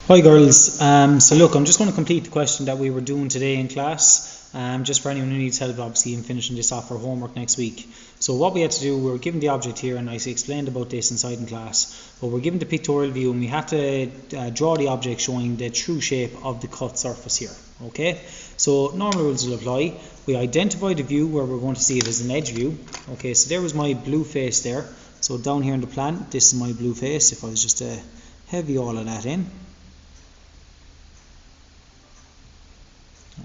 Hi girls, so look, I'm just going to complete the question that we were doing today in class, just for anyone who needs help obviously in finishing this off for homework next week. So what we had to do, we were given the object here and I explained about this inside in class, but we're given the pictorial view and we had to draw the object showing the true shape of the cut surface here, okay? So normal rules will apply. We identify the view where we're going to see it as an edge view, okay? So there was my blue face there, so down here in the plan, this is my blue face. If I was just to heavy all of that in.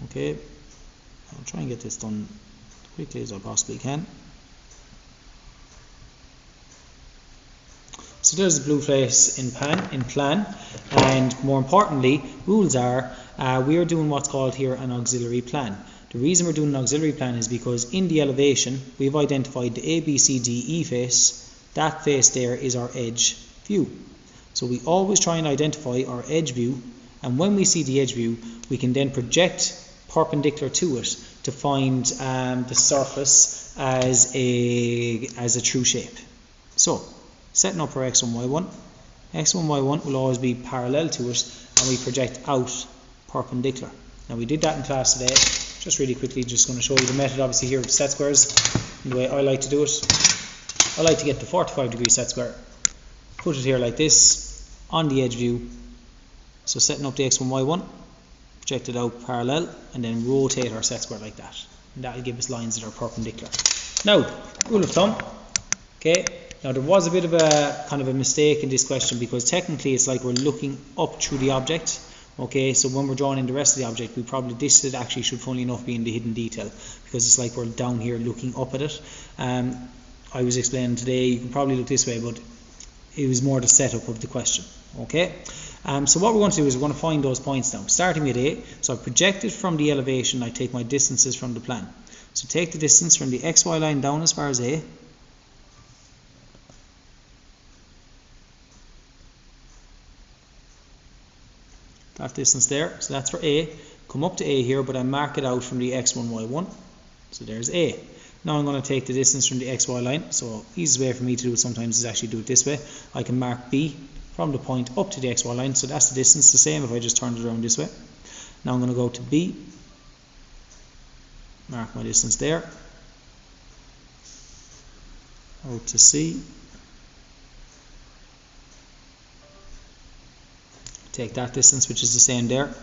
Okay, I'll try and get this done as quickly as I possibly can. So there's the blue face in plan, and more importantly, rules are we are doing what's called here an auxiliary plan. The reason we're doing an auxiliary plan is because in the elevation we've identified the A, B, C, D, E face. That face there is our edge view. So we always try and identify our edge view, and when we see the edge view, we can then project perpendicular to it to find the surface as a true shape. So setting up our x1, y1, x1, y1 will always be parallel to it, and we project out perpendicular. Now we did that in class today. Just really quickly, just going to show you the method obviously here of set squares and the way I like to do it. I like to get the 45-degree set square, put it here like this on the edge view. So setting up the x1, y1, project it out parallel, and then rotate our set square like that. And that will give us lines that are perpendicular. Now, rule of thumb. Okay. Now there was a bit of a kind of a mistake in this question because technically it's like we're looking up through the object. Okay, so when we're drawing in the rest of the object, this actually should, funnily enough, be in the hidden detail because it's like we're down here looking up at it. I was explaining today, you can probably look this way, but it was more the setup of the question. Okay, so what we're going to do is we're going to find those points now, starting with A. So I've projected from the elevation, I take my distances from the plan. So take the distance from the XY line down as far as A. That distance there, so that's for A. Come up to A here, but I mark it out from the x1, y1. So there's A. Now I'm going to take the distance from the XY line. So easiest way for me to do it sometimes is actually do it this way. I can mark B from the point up to the XY line. So that's the distance, the same if I just turned it around this way. Now I'm going to go to B. Mark my distance there. Out to C. Take that distance, which is the same there.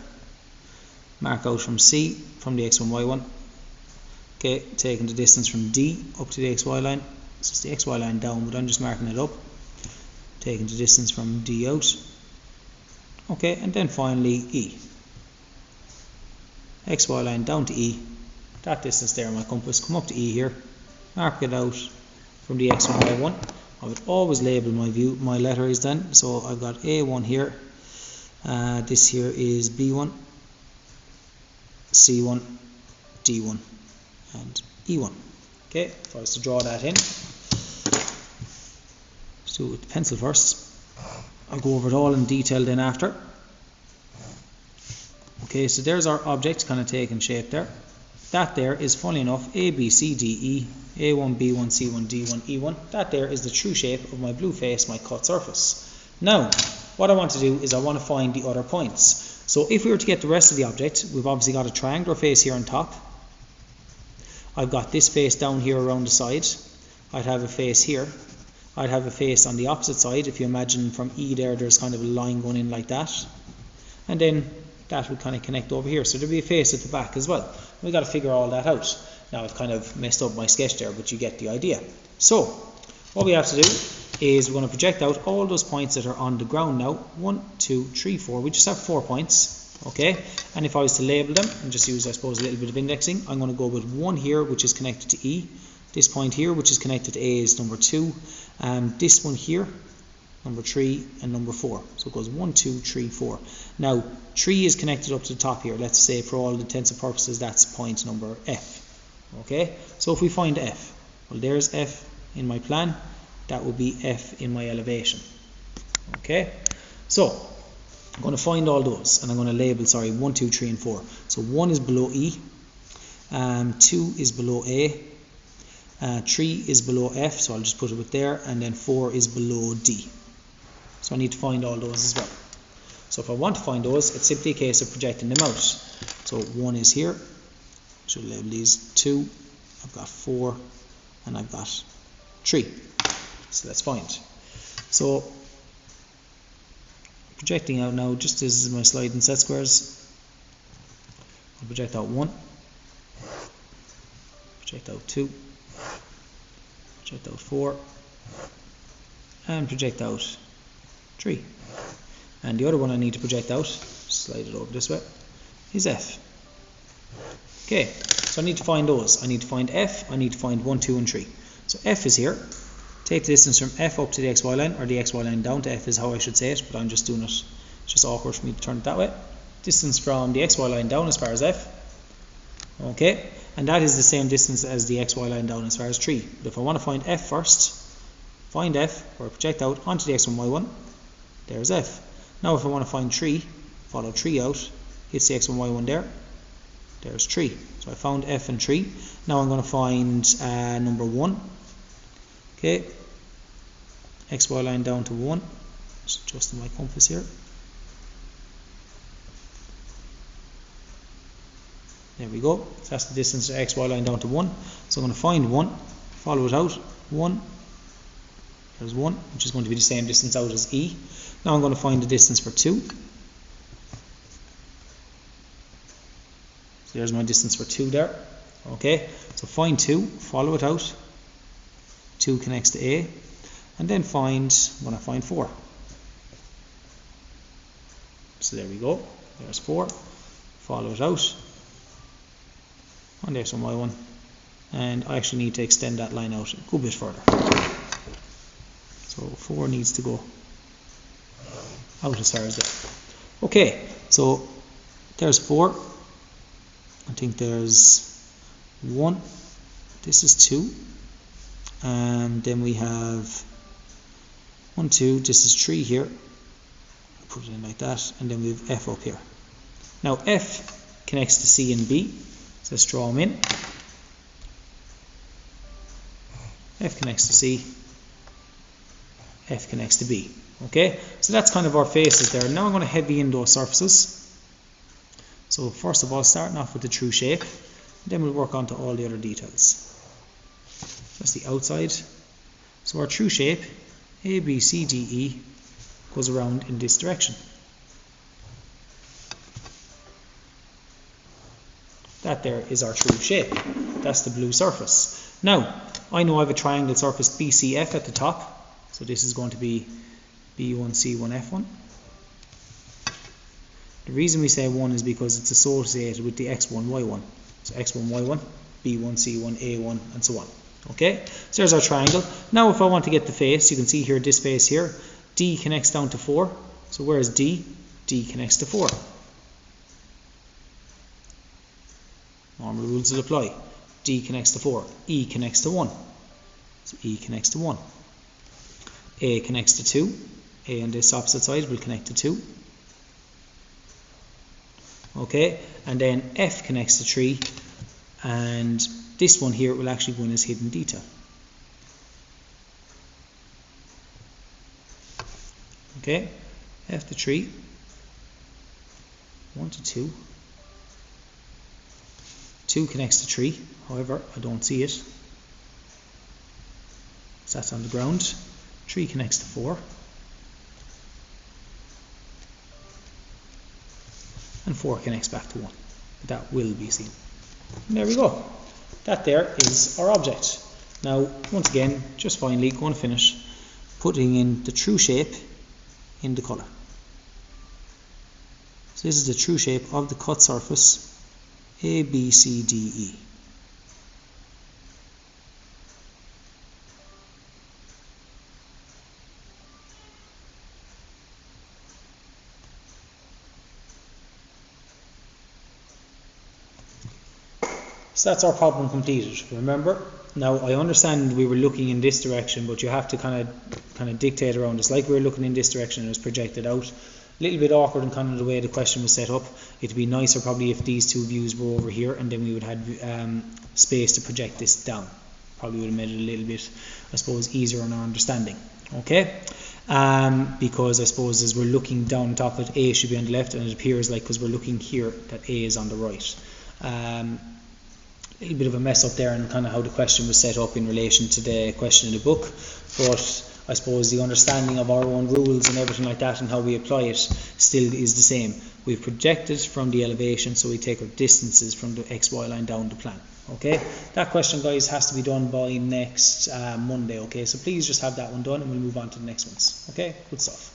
Mark out from C, from the x1, y1. Okay, taking the distance from D up to the xy line. So it's the xy line down, but I'm just marking it up. Taking the distance from D out. Okay, and then finally E. XY line down to E. That distance there on my compass. Come up to E here. Mark it out from the x1, y1. I would always label my letters then. So I've got A1 here. This here is B1, C1, D1, and E1. Okay, if I was to draw that in, let's do it with the pencil first. I'll go over it all in detail then after. Okay, so there's our object kind of taking shape there. That there is, funnily enough, A, B, C, D, E, A1, B1, C1, D1, E1. That there is the true shape of my blue face, my cut surface. Now, what I want to do is I want to find the other points. So if we were to get the rest of the object, we've obviously got a triangular face here on top. I've got this face down here around the side. I'd have a face here. I'd have a face on the opposite side. If you imagine from E there's kind of a line going in like that. And then that would kind of connect over here. So there'd be a face at the back as well. We've got to figure all that out. Now I've kind of messed up my sketch there, but you get the idea. So what we have to do is we're going to project out all those points that are on the ground now. 1, 2, 3, 4. We just have 4 points, okay? And if I was to label them and just use, I suppose, a little bit of indexing, I'm going to go with 1 here, which is connected to E. This point here, which is connected to A, is number 2. This one here, number 3, and number 4. So it goes 1, 2, 3, 4. Now, 3 is connected up to the top here. Let's say, for all intents and purposes, that's point number F. Okay? So if we find F, well, there's F in my plan. That will be F in my elevation. Okay, so I'm going to find all those and I'm going to label, 1, 2, 3 and 4. So 1 is below E, 2 is below A, 3 is below F, so I'll just put it with there, and then 4 is below D. So I need to find all those as well. So if I want to find those, it's simply a case of projecting them out. So 1 is here, should label these 2, I've got 4, and I've got 3. So let's find. So projecting out now, just as my slide and set squares, I'll project out 1, project out 2, project out 4, and project out 3. And the other one I need to project out, slide it over this way, is F. Okay, so I need to find those. I need to find F, I need to find 1, 2 and 3. So F is here. Take the distance from F up to the XY line, or the XY line down to F is how I should say it, but I'm just doing it, it's just awkward for me to turn it that way. Distance from the XY line down as far as F. Okay, and that is the same distance as the XY line down as far as 3. But if I want to find F first, find F, or project out onto the X1, Y1, there's F. Now if I want to find 3, follow 3 out, hits the X1, Y1 there, there's 3. So I found F and 3. Now I'm going to find number 1. Okay, XY line down to 1, just adjusting my compass here. There we go, so that's the distance to XY line down to 1. So I'm going to find 1, follow it out, 1, there's 1, which is going to be the same distance out as E. Now I'm going to find the distance for 2. So there's my distance for 2 there. Okay, so find 2, follow it out, 2 connects to A, and then I'm going to find 4. So there we go, there's 4, follow it out, and there's my one, and I actually need to extend that line out a good bit further. So 4 needs to go out as far as that. Okay, so there's 4, I think there's 1, this is 2, and then we have 1, 2, this is 3 here, put it in like that, and then we have F up here. Now F connects to C and B, so let's draw them in. F connects to C, F connects to B. Okay, so that's kind of our faces there. Now I'm going to heavy in those surfaces. So first of all, starting off with the true shape, then we'll work on to all the other details. That's the outside. So our true shape, A, B, C, D, E, goes around in this direction. That there is our true shape. That's the blue surface. Now, I know I have a triangle surface BCF at the top. So this is going to be B1, C1, F1. The reason we say 1 is because it's associated with the X1, Y1. So X1, Y1, B1, C1, A1, and so on. Okay, so there's our triangle. Now if I want to get the face, you can see here this face here, D connects down to 4. So where is D? D connects to 4. Normal rules will apply. D connects to 4. E connects to 1. So E connects to 1. A connects to 2. A on this opposite side will connect to 2. Okay, and then F connects to 3, and this one here will actually go in as hidden detail. Okay, F to 3, 1 to 2, 2 connects to 3, however I don't see it, so that's on the ground. 3 connects to 4, and 4 connects back to 1. That will be seen. And there we go. That there is our object. Now, once again, just finally, going to finish putting in the true shape in the colour. So this is the true shape of the cut surface A, B, C, D, E. So that's our problem completed. Remember, now I understand we were looking in this direction, but you have to kind of dictate around. It's like we were looking in this direction and it was projected out. A little bit awkward in kind of the way the question was set up. It'd be nicer probably if these two views were over here and then we would have space to project this down. Probably would have made it a little bit, I suppose, easier on our understanding. Okay, because I suppose as we're looking down top of it, A should be on the left, and it appears like, because we're looking here, that A is on the right. A little bit of a mess up there, and kind of how the question was set up in relation to the question in the book, but I suppose the understanding of our own rules and everything like that and how we apply it still is the same. We've projected from the elevation, so we take our distances from the XY line down the plan. Okay, that question, guys, has to be done by next Monday. Okay, so please just have that one done and we'll move on to the next ones. Okay, good stuff.